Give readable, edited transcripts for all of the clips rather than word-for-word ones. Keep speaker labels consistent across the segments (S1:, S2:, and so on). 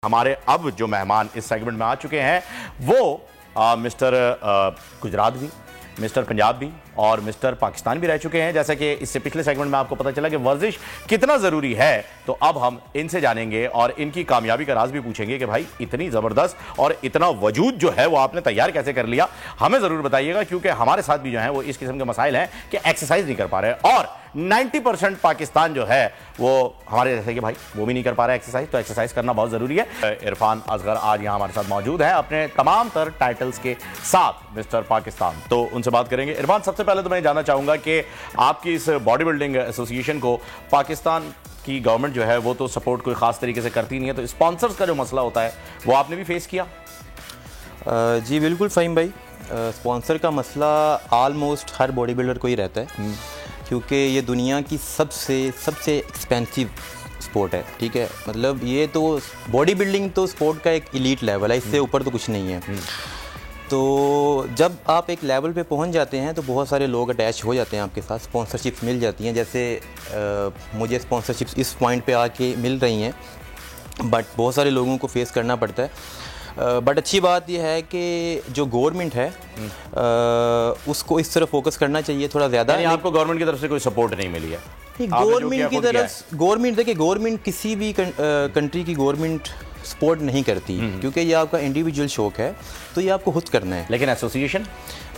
S1: हमारे अब जो मेहमान इस सेगमेंट में आ चुके हैं वो मिस्टर गुजरात भी, मिस्टर पंजाब भी और मिस्टर पाकिस्तान भी रह चुके हैं। जैसा कि इससे पिछले सेगमेंट में आपको पता चला कि वर्जिश कितना ज़रूरी है, तो अब हम इनसे जानेंगे और इनकी कामयाबी का राज भी पूछेंगे कि भाई इतनी ज़बरदस्त और इतना वजूद जो है वो आपने तैयार कैसे कर लिया, हमें ज़रूर बताइएगा। क्योंकि हमारे साथ भी जो है वो इस किस्म के मसाइल हैं कि एक्सरसाइज नहीं कर पा रहे और 90% पाकिस्तान जो है वो हमारे जैसे कि भाई वो भी नहीं कर पा रहा है एक्सरसाइज, तो एक्सरसाइज करना बहुत ज़रूरी है। इरफान असगर आज यहाँ हमारे साथ मौजूद है अपने तमाम तर टाइटल्स के साथ, मिस्टर पाकिस्तान, तो उनसे बात करेंगे। इरफान, सबसे पहले तो मैं जानना चाहूँगा कि आपकी इस बॉडी बिल्डिंग एसोसिएशन को पाकिस्तान की गवर्नमेंट जो है वो तो सपोर्ट कोई ख़ास तरीके से करती नहीं है, तो स्पॉन्सर्स का जो मसला होता है वो आपने भी फेस किया?
S2: जी बिल्कुल फ़हीम भाई, स्पॉन्सर का मसला आलमोस्ट हर बॉडी बिल्डर को ही रहता है, क्योंकि ये दुनिया की सबसे एक्सपेंसिव स्पोर्ट है। ठीक है, मतलब ये तो बॉडी बिल्डिंग तो स्पोर्ट का एक एलीट लेवल है, इससे ऊपर तो कुछ नहीं है। तो जब आप एक लेवल पे पहुंच जाते हैं तो बहुत सारे लोग अटैच हो जाते हैं आपके साथ, स्पॉन्सरशिप्स मिल जाती हैं। जैसे मुझे स्पॉन्सरशिप्स इस पॉइंट पे आके मिल रही हैं, बट बहुत सारे लोगों को फेस करना पड़ता है। बट अच्छी बात यह है कि जो गवर्नमेंट है उसको इस तरफ फोकस करना चाहिए थोड़ा ज़्यादा।
S1: आपको गवर्नमेंट की तरफ से कोई सपोर्ट नहीं मिली है?
S2: गवर्नमेंट की तरफ देखिए, गवर्नमेंट किसी भी कंट्री की गवर्नमेंट सपोर्ट नहीं करती, क्योंकि ये आपका इंडिविजुअल शौक है, तो ये आपको खुद करना है।
S1: लेकिन एसोसिएशन,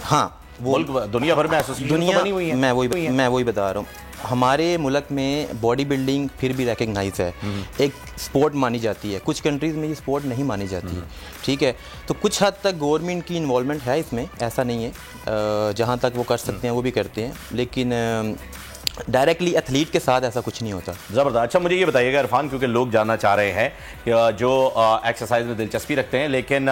S2: हाँ, वो
S1: दुनिया भर में एसोसिएशन तो बनी हुई है।
S2: मैं वही बता रहा हूँ, हमारे मुल्क में बॉडी बिल्डिंग फिर भी रिकग्नाइज है, एक स्पोर्ट मानी जाती है। कुछ कंट्रीज़ में ये स्पोर्ट नहीं मानी जाती है। ठीक है, तो कुछ हद तक गवर्नमेंट की इन्वॉल्वमेंट है इसमें, ऐसा नहीं है। जहाँ तक वो कर सकते हैं वो भी करते हैं, लेकिन डायरेक्टली एथलीट के साथ ऐसा कुछ नहीं होता।
S1: ज़बरदस्त। अच्छा, मुझे ये बताइएगा इरफान, क्योंकि लोग जानना चाह रहे हैं कि जो एक्सरसाइज में दिलचस्पी रखते हैं लेकिन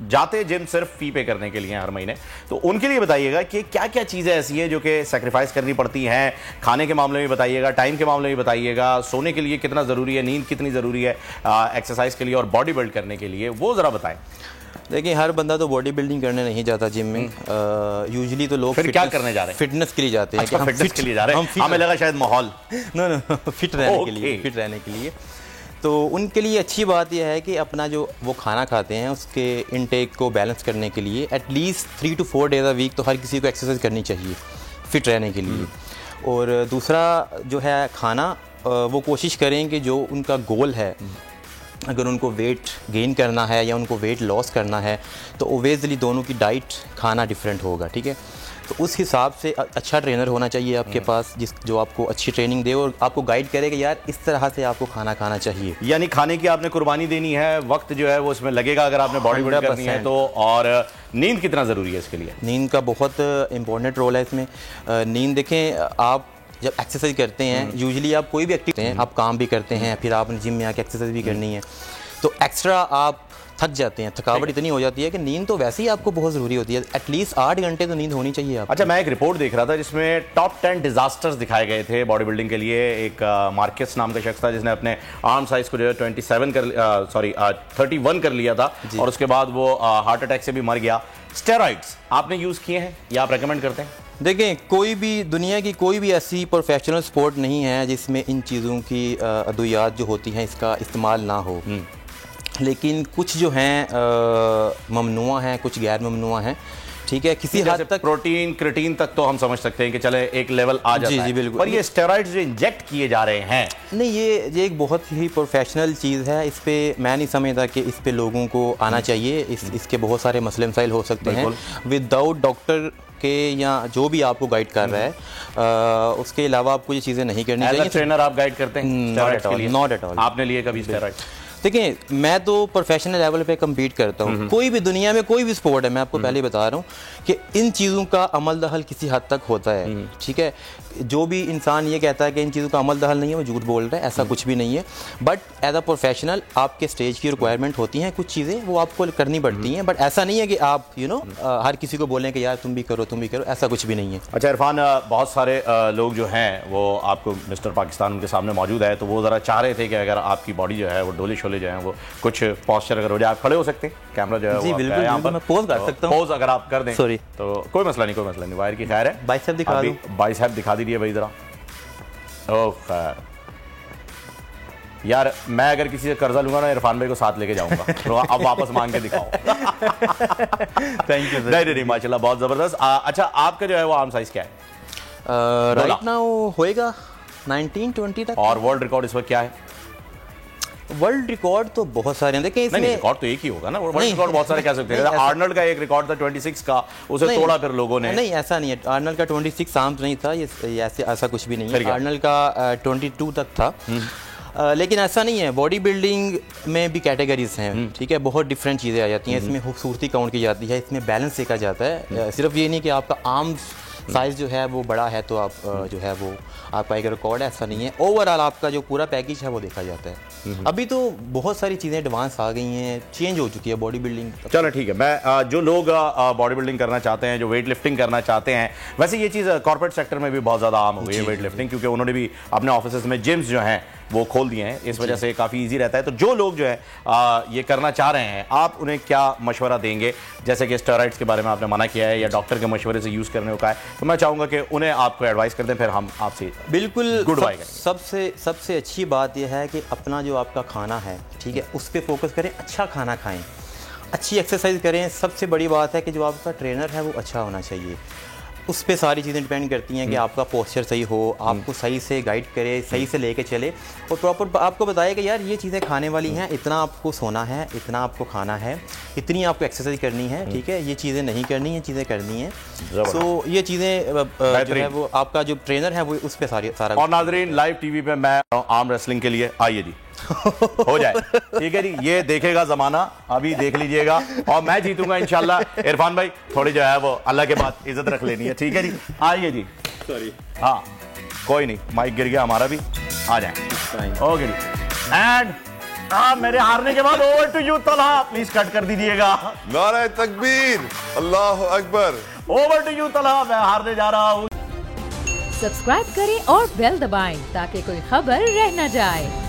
S1: जाते जिम सिर्फ फी पे करने के लिए हर महीने, तो उनके लिए बताइएगा कि क्या क्या चीज़ें ऐसी है जो कि सेक्रीफाइस करनी पड़ती हैं। खाने के मामले में बताइएगा, टाइम के मामले में बताइएगा, सोने के लिए कितना ज़रूरी है, नींद कितनी ज़रूरी है एक्सरसाइज के लिए और बॉडी बिल्ड करने के लिए, वो ज़रा बताएं।
S2: देखिए, हर बंदा तो बॉडी बिल्डिंग करने नहीं जाता जिम में। यूजुअली तो लोग
S1: फिर क्या करने जा रहे हैं?
S2: फिटनेस के लिए जाते हैं।
S1: अच्छा, फिटनेस के लिए जा रहे हैं? हमें लगा शायद माहौल।
S2: नो फिट रहने के लिए, फिट रहने के लिए। तो उनके लिए अच्छी बात यह है कि अपना जो वो खाना खाते हैं उसके इनटेक को बैलेंस करने के लिए at least 3 to 4 days a week तो हर किसी को एक्सरसाइज करनी चाहिए फिट रहने के लिए। और दूसरा जो है खाना, वो कोशिश करें कि जो उनका गोल है, अगर उनको वेट गेन करना है या उनको वेट लॉस करना है, तो ओवेजली दोनों की डाइट खाना डिफरेंट होगा। ठीक है, तो उस हिसाब से अच्छा ट्रेनर होना चाहिए आपके पास, जो आपको अच्छी ट्रेनिंग दे और आपको गाइड करे कि यार इस तरह से आपको खाना खाना चाहिए।
S1: यानी खाने की आपने कुर्बानी देनी है, वक्त जो है वो इसमें लगेगा अगर आपने बॉडी बिल्ड करनी है तो। और नींद कितना ज़रूरी है इसके लिए?
S2: नींद का बहुत इंपॉर्टेंट रोल है इसमें। नींद देखें, आप जब एक्सरसाइज करते हैं, यूजुअली आप कोई भी एक्टिविटी हैं, आप काम भी करते हैं, फिर आपने जिम में आके एक्सरसाइज भी करनी है, तो एक्स्ट्रा आप थक जाते हैं, थकावट इतनी हो जाती है कि नींद तो वैसे ही आपको बहुत ज़रूरी होती है। एटलीस्ट 8 घंटे तो नींद होनी चाहिए आपको।
S1: अच्छा, मैं एक रिपोर्ट देख रहा था जिसमें टॉप 10 डिजास्टर्स दिखाए गए थे बॉडी बिल्डिंग के लिए। एक मार्केस नाम का शख्स था जिसने अपने आर्म साइज को जो है 31 कर लिया था और उसके बाद वो हार्ट अटैक से भी मर गया। स्टेरॉइड्स आपने यूज़ किए हैं या आप रेकमेंड करते हैं?
S2: देखें, कोई भी दुनिया की कोई भी ऐसी प्रोफेशनल स्पोर्ट नहीं है जिसमें इन चीज़ों की अद्वियात जो होती हैं इसका इस्तेमाल ना हो, लेकिन कुछ जो हैं ममनुआ हैं, कुछ गैर ममनुआ हैं। ठीक है, किसी हद तक
S1: प्रोटीन क्रिएटिन तक तो हम समझ सकते हैं कि चले एक लेवल आ जाता है। जी बिल्कुल। पर ये स्टेरॉइड्स जो इंजेक्ट किए जा रहे हैं,
S2: नहीं, ये एक बहुत ही प्रोफेशनल चीज़ है। इस पे मैं नहीं समझता कि इस पे लोगों को आना चाहिए। इसके बहुत सारे मसले मसाइल हो सकते हैं विदाउट डॉक्टर के या जो भी आपको गाइड कर रहा है। उसके अलावा आपको ये चीज़ें नहीं करनी चाहिए।
S1: ट्रेनर आप गाइड करते हैं?
S2: Not at all.
S1: आपने लिए कभी स्टेरॉइड?
S2: देखिए, मैं तो प्रोफेशनल लेवल पे कम्पीट करता हूँ। कोई भी दुनिया में कोई भी स्पोर्ट है, मैं आपको पहले बता रहा हूँ कि इन चीज़ों का अमल दखल किसी हद तक होता है। ठीक है, जो भी इंसान ये कहता है कि इन चीज़ों का अमल दखल नहीं है वो झूठ बोल रहा है, ऐसा कुछ भी नहीं है। बट एज अ प्रोफेशनल आपके स्टेज की रिक्वायरमेंट होती हैं, कुछ चीज़ें वो आपको करनी पड़ती हैं। बट ऐसा नहीं है कि आप हर किसी को बोलें कि यार तुम भी करो, ऐसा कुछ भी नहीं है।
S1: अच्छा इरफान, बहुत सारे लोग जो हैं वो आपको मिस्टर पाकिस्तान उनके सामने मौजूद है, तो वो ज़रा चाह रहे थे कि अगर आपकी बॉडी जो है वो डोले शोले जो हैं वो कुछ पॉस्चर अगर हो जाए, आप खड़े हो सकते हैं, कैमरा जो है
S2: जी बिल्कुल, मैं पोज कर सकता हूँ।
S1: पोज अगर आप कर दें
S2: सॉरी,
S1: तो कोई मसला नहीं, वायर की खैर है।
S2: बाइसेप दिखा दो,
S1: बाइसेप दिखा दीजिए भाई ज़रा। ओ खैर, यार मैं अगर किसी से कर्जा लूंगा ना इरफान भाई को साथ लेके जाऊंगा तो अब वापस मांग के दिखाओ।
S2: Thank you.
S1: नहीं माशाल्लाह बहुत जबरदस्त। अच्छा आपका जो है वो आर्म साइज क्या है?
S2: राइट नाउ होएगा 19-20 तक।
S1: और वर्ल्ड रिकॉर्ड इस वक्त क्या है?
S2: वर्ल्ड रिकॉर्ड तो बहुत सारे हैं, देखिए इसमें
S1: रिकॉर्ड तो एक ही होगा ना, वर्ल्ड रिकॉर्ड बहुत सारे कह सकते हैं। आर्नल्ड का एक रिकॉर्ड था 26 का, उसे तोड़ा फिर लोगों ने।
S2: नहीं ऐसा नहीं है, आर्नल्ड का 26 आम नहीं था, ये ऐसा कुछ भी नहीं है। आर्नल्ड का 22 तक था। लेकिन ऐसा नहीं है, बॉडी बिल्डिंग में भी कैटेगरीज हैं, ठीक है, बहुत डिफरेंट चीज़ें आ जाती हैं। इसमें खूबसूरती काउंट की जाती है, इसमें बैलेंस देखा जाता है। सिर्फ ये नहीं कि आपका आर्म साइज़ जो है वो बड़ा है तो आप जो है वो आपका एक रिकॉर्ड है, ऐसा नहीं है। ओवरऑल आपका जो पूरा पैकेज है वो देखा जाता है। अभी तो बहुत सारी चीज़ें एडवांस आ गई हैं, चेंज हो चुकी है बॉडी बिल्डिंग।
S1: चलो ठीक है, मैं जो लोग बॉडी बिल्डिंग करना चाहते हैं, जो वेट लिफ्टिंग करना चाहते हैं, वैसे ये चीज़ कॉर्पोरेट सेक्टर में भी बहुत ज़्यादा आम हो गई है वेट लिफ्टिंग, क्योंकि उन्होंने भी अपने ऑफिस में जिम्स जो हैं वो खोल दिए हैं, इस वजह से काफ़ी इजी रहता है। तो जो लोग जो है ये करना चाह रहे हैं, आप उन्हें क्या मशवरा देंगे? जैसे कि स्टेरॉइड्स के बारे में आपने मना किया है या डॉक्टर के मशवरे से यूज़ करने का है, तो मैं चाहूँगा कि उन्हें आपको एडवाइस कर दें, फिर हम आपसे
S2: बिल्कुल
S1: गुड बाय करें।
S2: सबसे अच्छी बात यह है कि अपना जो आपका खाना है, ठीक है, उस पर फोकस करें, अच्छा खाना खाएं, अच्छी एक्सरसाइज करें। सबसे बड़ी बात है कि जो आपका ट्रेनर है वो अच्छा होना चाहिए। उस पे सारी चीज़ें डिपेंड करती हैं कि आपका पोस्चर सही हो, आपको सही से गाइड करे, सही से लेके चले और प्रॉपर आपको बताए कि यार ये चीज़ें खाने वाली हैं, इतना आपको सोना है, इतना आपको खाना है, इतनी आपको एक्सरसाइज करनी है, ठीक है, ये चीज़ें नहीं करनी है, चीज़ें करनी है। सो ये चीज़ें जो है वो आपका जो ट्रेनर है वो उस पर सारा।
S1: और नाजरीन, लाइव टीवी पे मैं आर्म रेसलिंग के लिए आइए जी, हो जाए, ठीक है जी, ये देखेगा जमाना, अभी देख लीजिएगा और मैं जीतूंगा इंशाल्लाह। इरफान भाई थोड़ी जो है वो अल्लाह के बाद इज्जत रख लेनी है, ठीक है जी, आइए जी।
S2: सॉरी,
S1: हाँ कोई नहीं, माइक गिर गया हमारा भी, आ जाए। Okay ji. एंड मेरे हारने के बाद over to you Talha, please cut कर दीजिएगा।
S3: नारे तकबीर, अल्लाह अकबर।
S1: ओवर टू यू तलहा, मैं हारने जा रहा हूँ।
S4: सब्सक्राइब करें और बेल दबाएं ताकि कोई खबर रह न जाए।